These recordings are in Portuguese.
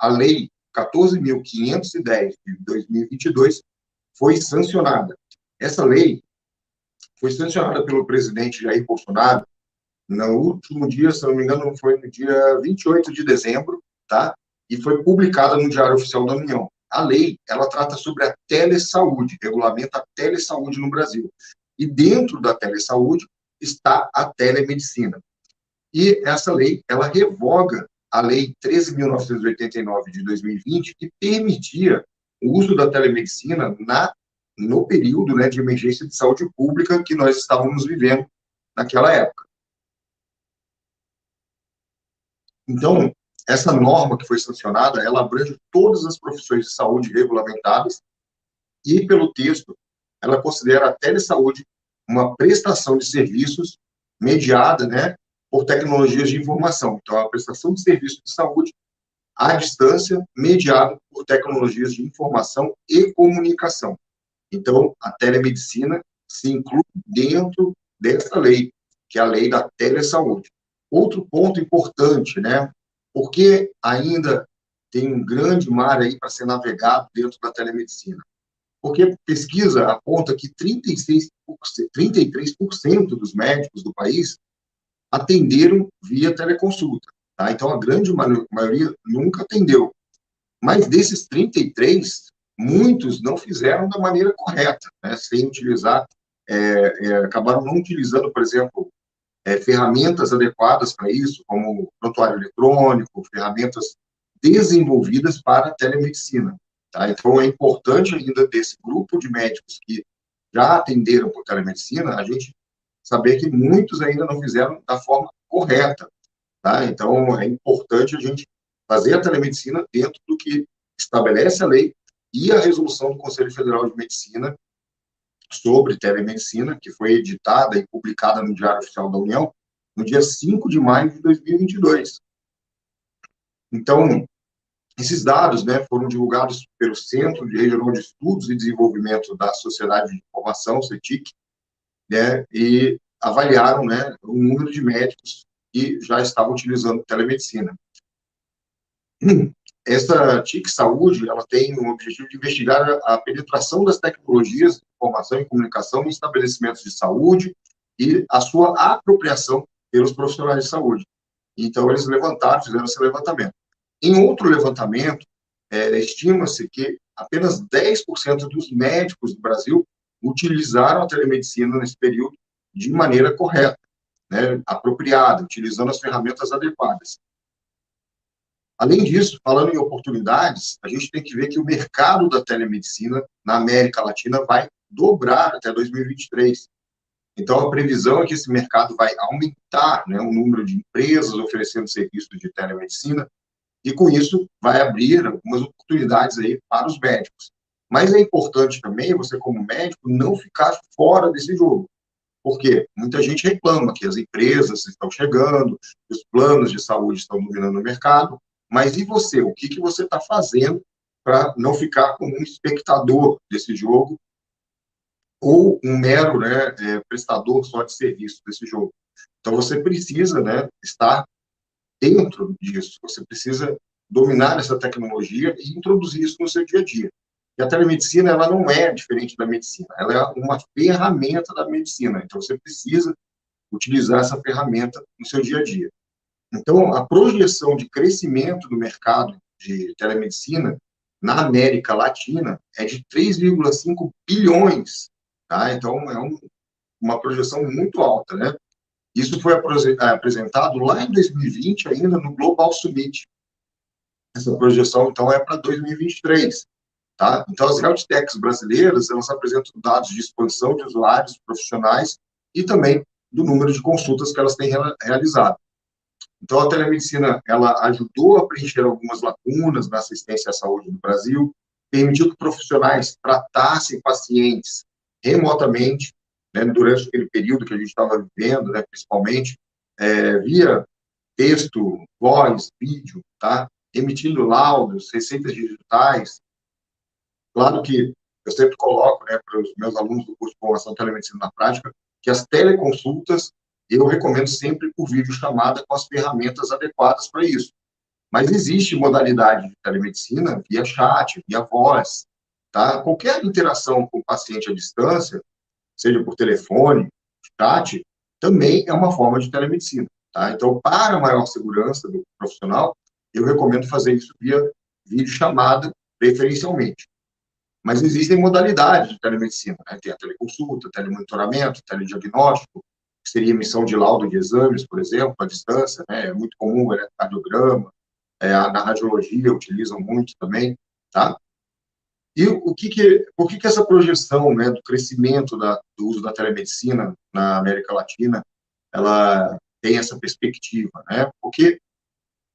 a Lei 14.510 de 2022 foi sancionada. Essa lei foi sancionada pelo presidente Jair Bolsonaro no último dia, se não me engano, foi no dia 28 de dezembro, tá? E foi publicada no Diário Oficial da União. A lei, ela trata sobre a telesaúde, regulamenta a telesaúde no Brasil. E dentro da telesaúde está a telemedicina. E essa lei, ela revoga a Lei 13.989 de 2020, que permitia o uso da telemedicina no período, né, de emergência de saúde pública que nós estávamos vivendo naquela época. Então, essa norma que foi sancionada, ela abrange todas as profissões de saúde regulamentadas e, pelo texto, ela considera a telesaúde uma prestação de serviços mediada, né, por tecnologias de informação. Então, a prestação de serviço de saúde à distância, mediada por tecnologias de informação e comunicação. Então, a telemedicina se inclui dentro dessa lei, que é a lei da telesaúde. Outro ponto importante, né? Porque ainda tem um grande mar aí para ser navegado dentro da telemedicina. Porque pesquisa aponta que 33% dos médicos do país atenderam via teleconsulta. Tá? Então, a grande maioria nunca atendeu. Mas desses 33, muitos não fizeram da maneira correta, né? Sem utilizar, acabaram não utilizando, por exemplo, ferramentas adequadas para isso, como prontuário eletrônico, ferramentas desenvolvidas para a telemedicina. Tá? Então, é importante ainda desse grupo de médicos que já atenderam por telemedicina, a gente saber que muitos ainda não fizeram da forma correta. Tá? Então, é importante a gente fazer a telemedicina dentro do que estabelece a lei e a resolução do Conselho Federal de Medicina sobre telemedicina, que foi editada e publicada no Diário Oficial da União no dia 5 de maio de 2022. Então, esses dados, né, foram divulgados pelo Centro Regional de Estudos e Desenvolvimento da Sociedade de Informação, CETIC, né, e avaliaram, né, o número de médicos que já estavam utilizando telemedicina. Essa TIC Saúde, ela tem o objetivo de investigar a penetração das tecnologias de informação e comunicação em estabelecimentos de saúde e a sua apropriação pelos profissionais de saúde. Então, eles fizeram esse levantamento. Em outro levantamento, estima-se que apenas 10% dos médicos do Brasil utilizaram a telemedicina nesse período de maneira correta, né, apropriada, utilizando as ferramentas adequadas. Além disso, falando em oportunidades, a gente tem que ver que o mercado da telemedicina na América Latina vai dobrar até 2023. Então, a previsão é que esse mercado vai aumentar, né, o número de empresas oferecendo serviços de telemedicina, e com isso vai abrir algumas oportunidades aí para os médicos. Mas é importante também você, como médico, não ficar fora desse jogo. Porque muita gente reclama que as empresas estão chegando, os planos de saúde estão dominando o mercado, mas e você? O que você está fazendo para não ficar como um espectador desse jogo ou um mero, né, prestador só de serviço desse jogo? Então, você precisa, né, estar dentro disso, você precisa dominar essa tecnologia e introduzir isso no seu dia a dia. E a telemedicina, ela não é diferente da medicina, ela é uma ferramenta da medicina, então você precisa utilizar essa ferramenta no seu dia a dia. Então, a projeção de crescimento do mercado de telemedicina na América Latina é de 3,5 bilhões, tá? Então, é uma projeção muito alta, né? Isso foi apresentado lá em 2020, ainda no Global Summit. Essa projeção, então, é para 2023, tá? Então, as health techs brasileiras, elas apresentam dados de expansão de usuários profissionais e também do número de consultas que elas têm realizado. Então, a telemedicina, ela ajudou a preencher algumas lacunas na assistência à saúde no Brasil, permitiu que profissionais tratassem pacientes remotamente, né, durante aquele período que a gente estava vivendo, né, principalmente, via texto, voz, vídeo, tá? Emitindo laudos, receitas digitais. Claro que eu sempre coloco, né, para os meus alunos do curso de formação de telemedicina na prática, que as teleconsultas eu recomendo sempre por videochamada com as ferramentas adequadas para isso. Mas existe modalidade de telemedicina via chat, via voz, tá? Qualquer interação com o paciente à distância, seja por telefone, chat, também é uma forma de telemedicina, tá? Então, para maior segurança do profissional, eu recomendo fazer isso via videochamada, preferencialmente. Mas existem modalidades de telemedicina, né? Tem a teleconsulta, telemonitoramento, telediagnóstico, que seria emissão de laudo de exames, por exemplo, à distância, né? É muito comum o eletrocardiograma, na radiologia utilizam muito também, tá? E por que essa projeção, né, do crescimento do uso da telemedicina na América Latina, ela tem essa perspectiva, né? Porque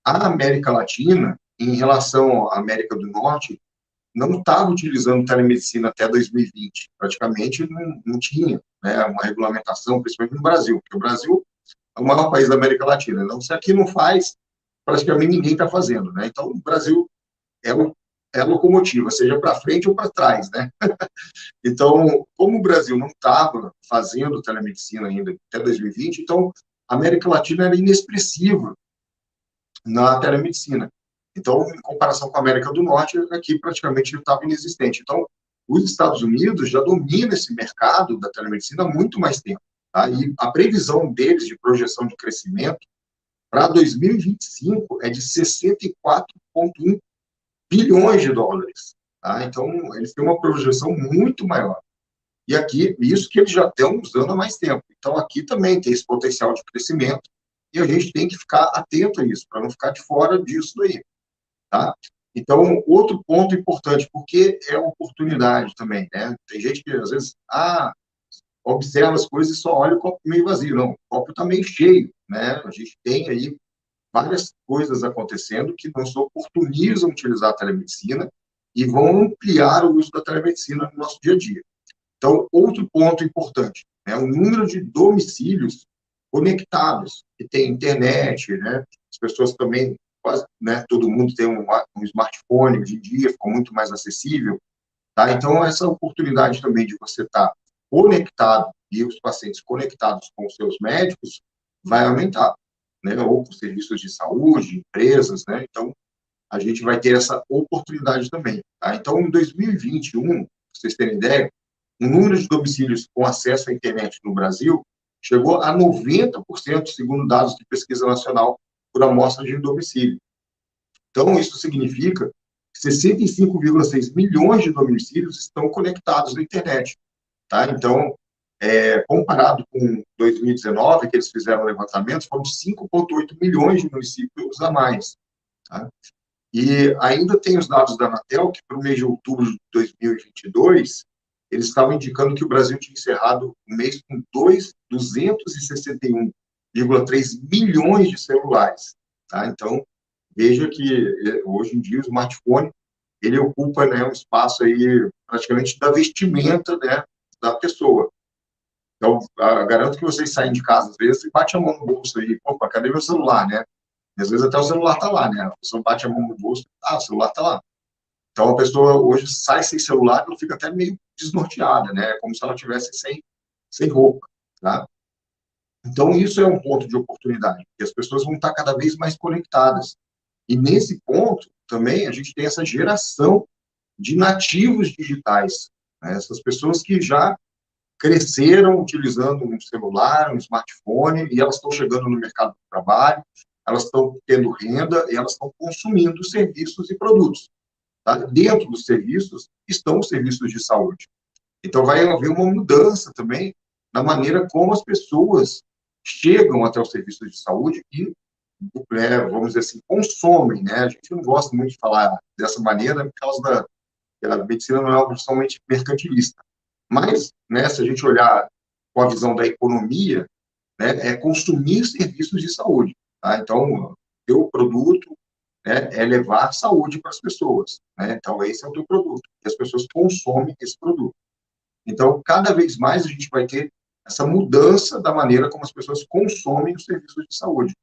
a América Latina, em relação à América do Norte, não estava utilizando telemedicina até 2020. Praticamente não tinha, né, uma regulamentação, principalmente no Brasil, porque o Brasil é o maior país da América Latina. Então, se aqui não faz, praticamente ninguém está fazendo, né? Então, o Brasil é, é a locomotiva, seja para frente ou para trás, né? Então, como o Brasil não estava fazendo telemedicina ainda até 2020, então a América Latina era inexpressiva na telemedicina. Então, em comparação com a América do Norte, aqui praticamente estava inexistente. Então, os Estados Unidos já dominam esse mercado da telemedicina há muito mais tempo. Tá? E a previsão deles de projeção de crescimento para 2025 é de 64,1 bilhões de dólares. Tá? Então, eles têm uma projeção muito maior. E aqui, isso que eles já estão usando há mais tempo. Então, aqui também tem esse potencial de crescimento e a gente tem que ficar atento a isso, para não ficar de fora disso daí. Tá? Então, outro ponto importante, porque é oportunidade também, né? Tem gente que, às vezes, observa as coisas e só olha o copo meio vazio. Não, o copo está meio cheio, né? A gente tem aí várias coisas acontecendo que nos oportunizam utilizar a telemedicina e vão ampliar o uso da telemedicina no nosso dia a dia. Então, outro ponto importante, né, o número de domicílios conectados, que tem internet, né, as pessoas também, quase, né, todo mundo tem um smartphone hoje em dia, ficou muito mais acessível, tá? Então, essa oportunidade também de você estar conectado e os pacientes conectados com os seus médicos vai aumentar, né, ou com serviços de saúde, empresas, né, então, a gente vai ter essa oportunidade também, tá? Então, em 2021, para vocês terem ideia, o número de domicílios com acesso à internet no Brasil chegou a 90%, segundo dados de pesquisa nacional por amostra de domicílio. Então, isso significa que 65,6 milhões de domicílios estão conectados na internet. Tá? Então, comparado com 2019, que eles fizeram o levantamento, foram 5,8 milhões de municípios a mais. Tá? E ainda tem os dados da Anatel, que para o mês de outubro de 2022, eles estavam indicando que o Brasil tinha encerrado o mês com 261,3 milhões de celulares. Tá? Então, veja que hoje em dia o smartphone ele ocupa, né, um espaço aí praticamente da vestimenta, né, da pessoa. Então, garanto que vocês saem de casa às vezes e bate a mão no bolso aí, opa, cadê meu celular, né? E às vezes até o celular está lá, né? A pessoa bate a mão no bolso, o celular está lá. Então, a pessoa hoje sai sem celular, ela fica até meio desnorteada, né? Como se ela tivesse sem roupa, tá? Então, isso é um ponto de oportunidade, porque as pessoas vão estar cada vez mais conectadas. E nesse ponto, também, a gente tem essa geração de nativos digitais, né? Essas pessoas que já cresceram utilizando um celular, um smartphone, e elas estão chegando no mercado de trabalho, elas estão tendo renda e elas estão consumindo serviços e produtos. Tá? Dentro dos serviços estão os serviços de saúde. Então, vai haver uma mudança também na maneira como as pessoas chegam até os serviços de saúde e, vamos dizer assim, consomem. Né? A gente não gosta muito de falar dessa maneira por causa da medicina não é algo somente mercantilista. Mas, né, se a gente olhar com a visão da economia, né, é consumir serviços de saúde. Tá? Então, o produto, né, é levar saúde para as pessoas. Né? Então, esse é o teu produto. E as pessoas consomem esse produto. Então, cada vez mais a gente vai ter essa mudança da maneira como as pessoas consomem os serviços de saúde.